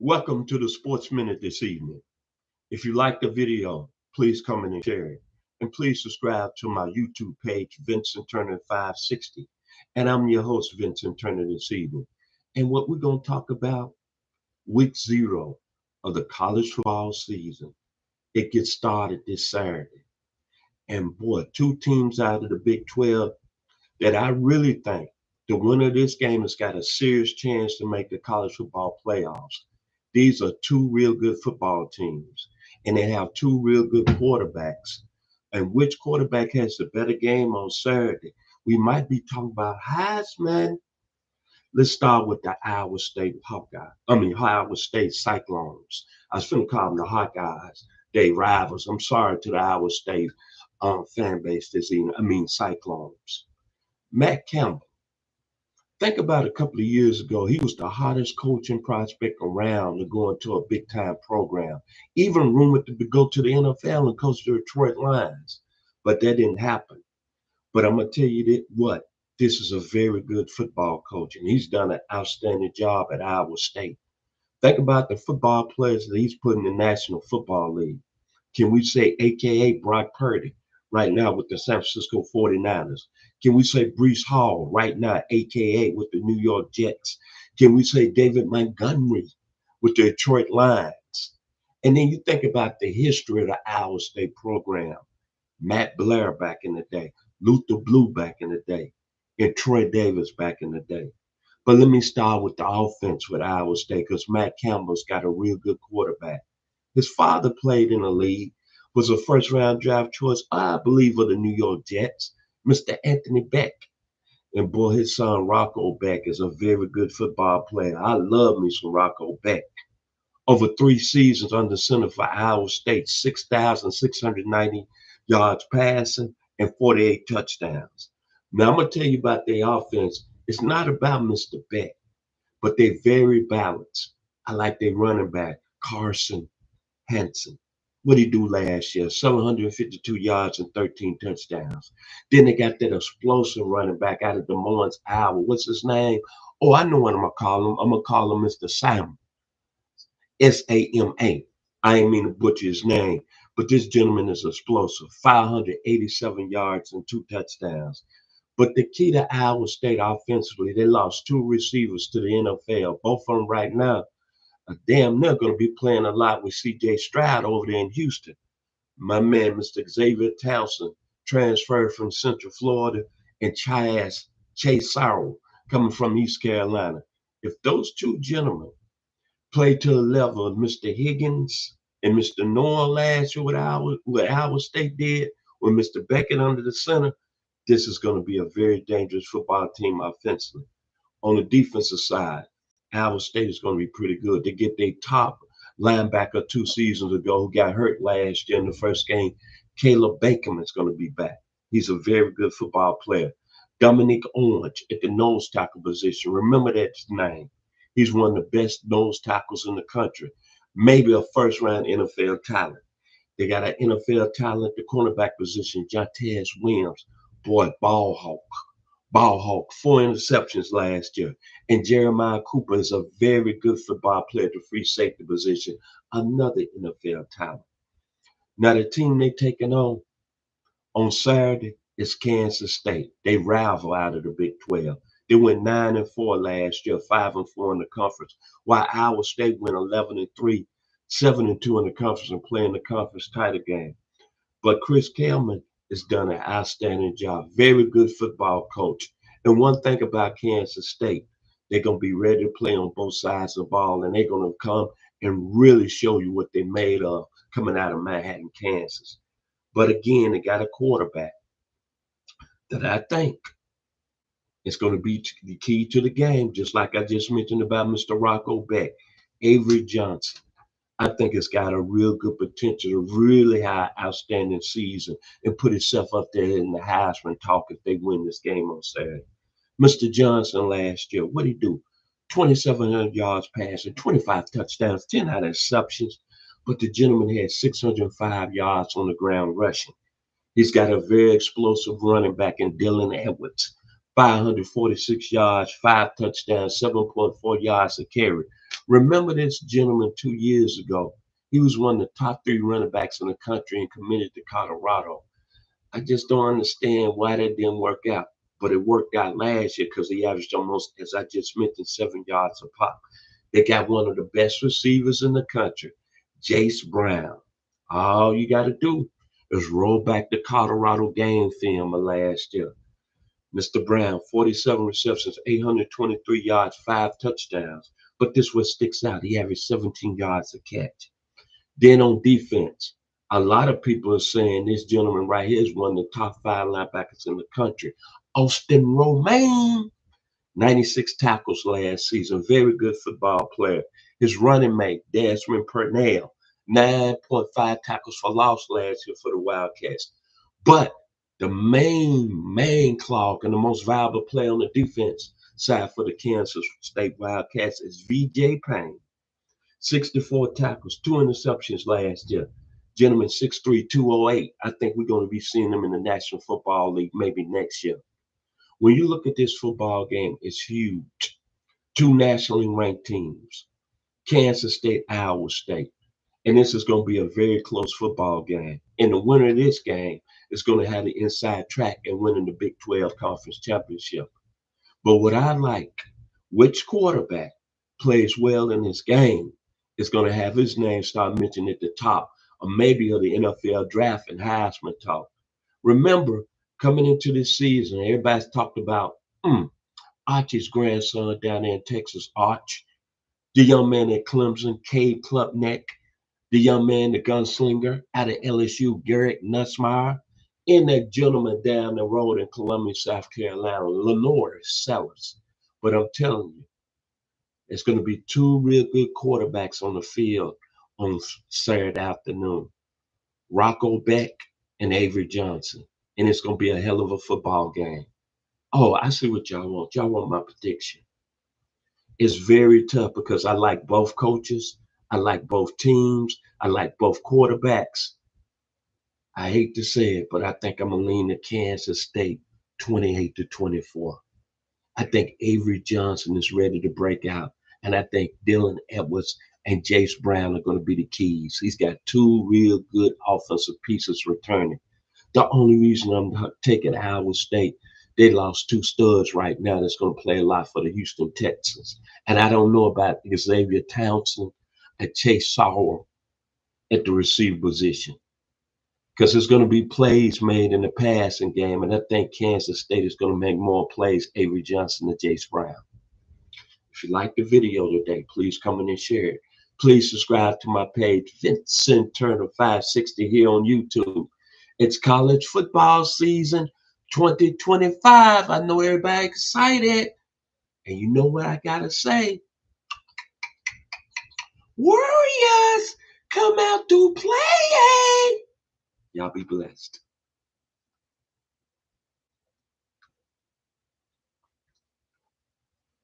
Welcome to the Sports Minute this evening. If you like the video, please comment and share it. And please subscribe to my YouTube page, Vincent Turner 560. And I'm your host, Vincent Turner, this evening. And what we're going to talk about, week 0 of the college football season. It gets started this Saturday. And boy, two teams out of the Big 12 that I really think the winner of this game has got a serious chance to make the college football playoffs. These are two real good football teams, and they have two real good quarterbacks. And which quarterback has the better game on Saturday? We might be talking about Heisman. Let's start with the Iowa State Iowa State Cyclones. I was going to call them the Hawkeyes. They rivals. I'm sorry to the Iowa State fan base this evening. Cyclones. Matt Campbell. Think about a couple of years ago, he was the hottest coaching prospect around to go into a big time program, even rumored to go to the NFL and coach the Detroit Lions. But that didn't happen. But I'm going to tell you what, this is a very good football coach, and he's done an outstanding job at Iowa State. Think about the football players that he's put in the National Football League. Can we say AKA Brock Purdy right now with the San Francisco 49ers? Can we say Breece Hall right now, AKA with the New York Jets? Can we say David Montgomery with the Detroit Lions? And then you think about the history of the Iowa State program. Matt Blair back in the day, Luther Blue back in the day, and Troy Davis back in the day. But let me start with the offense with Iowa State because Matt Campbell's got a real good quarterback. His father played in the league, was a first round draft choice, I believe, of the New York Jets, Mr. Anthony Beck. And boy, his son Rocco Beck is a very good football player. I love me some Rocco Beck. Over 3 seasons under center for Iowa State, 6,690 yards passing and 48 touchdowns. Now I'm gonna tell you about their offense. It's not about Mr. Beck, but they're very balanced. I like their running back, Carson Hansen. What did he do last year? 752 yards and 13 touchdowns. Then they got that explosive running back out of Des Moines, Iowa. What's his name? Oh, I know what I'm gonna call him. I'm gonna call him Mr. Sam. Sama. I ain't mean to butcher his name, but this gentleman is explosive. 587 yards and 2 touchdowns. But the key to Iowa State offensively, they lost 2 receivers to the NFL. Both of them right now damn near going to be playing a lot with C.J. Stroud over there in Houston. My man, Mr. Xavier Townsend, transferred from Central Florida, and Chase Sorrell coming from East Carolina. If those two gentlemen play to the level of Mr. Higgins and Mr. Noah last year, what Iowa State did with Mr. Beckett under the center, this is going to be a very dangerous football team offensively. On the defensive side, Iowa State is going to be pretty good. They get their top linebacker 2 seasons ago who got hurt last year in the first game. Caleb Bakerman is going to be back. He's a very good football player. Dominic Orange at the nose tackle position. Remember that name. He's one of the best nose tackles in the country. Maybe a first-round NFL talent. They got an NFL talent at the cornerback position, Jontez Williams. Boy, ball hawk, 4 interceptions last year. And Jeremiah Cooper is a very good football player at the free safety position, another NFL talent. Now, the team they taking on Saturday is Kansas State. They rival out of the Big 12. They went 9-4 last year, 5-4 in the conference, while Iowa State went 11-3, 7-2 in the conference and playing the conference title game. But Chris Kelman has done an outstanding job. Very good football coach. And one thing about Kansas State, they're going to be ready to play on both sides of the ball, and they're going to come and really show you what they're made of coming out of Manhattan, Kansas. But again, they got a quarterback that I think is going to be the key to the game, just like I just mentioned about Mr. Rocco Beck, Avery Johnson. I think it's got a real good potential to really have outstanding season and put itself up there in the Heisman talk if they win this game on Saturday. Mr. Johnson last year, what did he do? 2,700 yards passing, 25 touchdowns, 10 interceptions, but the gentleman had 605 yards on the ground rushing. He's got a very explosive running back in Dylan Edwards, 546 yards, 5 touchdowns, 7.4 yards a carry. Remember this gentleman 2 years ago? He was one of the top 3 running backs in the country and committed to Colorado. I just don't understand why that didn't work out. But it worked out last year because he averaged almost, as I just mentioned, 7 yards a pop. They got one of the best receivers in the country, Jace Brown. All you got to do is roll back the Colorado game film of last year. Mr. Brown, 47 receptions, 823 yards, 5 touchdowns. But this what sticks out. He averaged 17 yards a catch. Then on defense, a lot of people are saying this gentleman right here is one of the top 5 linebackers in the country. Austin Romaine, 96 tackles last season. Very good football player. His running mate, Desmond Purnell, 9.5 tackles for loss last year for the Wildcats. But the main clog and the most valuable player on the defense side for the Kansas State Wildcats is VJ Payne. 64 tackles, 2 interceptions last year. Gentleman, 6'3", 208. I think we're going to be seeing him in the National Football League maybe next year. When you look at this football game, it's huge. 2 nationally ranked teams, Kansas State, Iowa State. And this is going to be a very close football game. And the winner of this game is going to have the inside track and winning the Big 12 Conference Championship. But what I like, which quarterback plays well in this game is going to have his name start mentioned at the top, or maybe of the NFL draft and Heisman talk. Remember, coming into this season, everybody's talked about Archie's grandson down there in Texas, Arch, the young man at Clemson, Cade Klubnik, the young man, the gunslinger out of LSU, Garrett Nussmeier, and that gentleman down the road in Columbia, South Carolina, Lenore Sellers. But I'm telling you, it's going to be 2 real good quarterbacks on the field on Saturday afternoon. Rocco Beck and Avery Johnson. And it's going to be a hell of a football game. Oh, I see what y'all want. Y'all want my prediction. It's very tough because I like both coaches. I like both teams. I like both quarterbacks. I hate to say it, but I think I'm going to lean to Kansas State 28-24. I think Avery Johnson is ready to break out. And I think Dylan Edwards and Jace Brown are going to be the keys. He's got 2 real good offensive pieces returning. The only reason I'm taking Iowa State, they lost 2 studs right now that's going to play a lot for the Houston Texans. And I don't know about Xavier Townsend and Chase Sauer at the receiver position, because there's going to be plays made in the passing game. And I think Kansas State is going to make more plays, Avery Johnson and Jace Brown. If you like the video today, please come in and share it. Please subscribe to my page, Vincent Turner 560 here on YouTube. It's college football season 2025. I know everybody excited. And you know what I got to say? Warriors, come out to play. Y'all be blessed.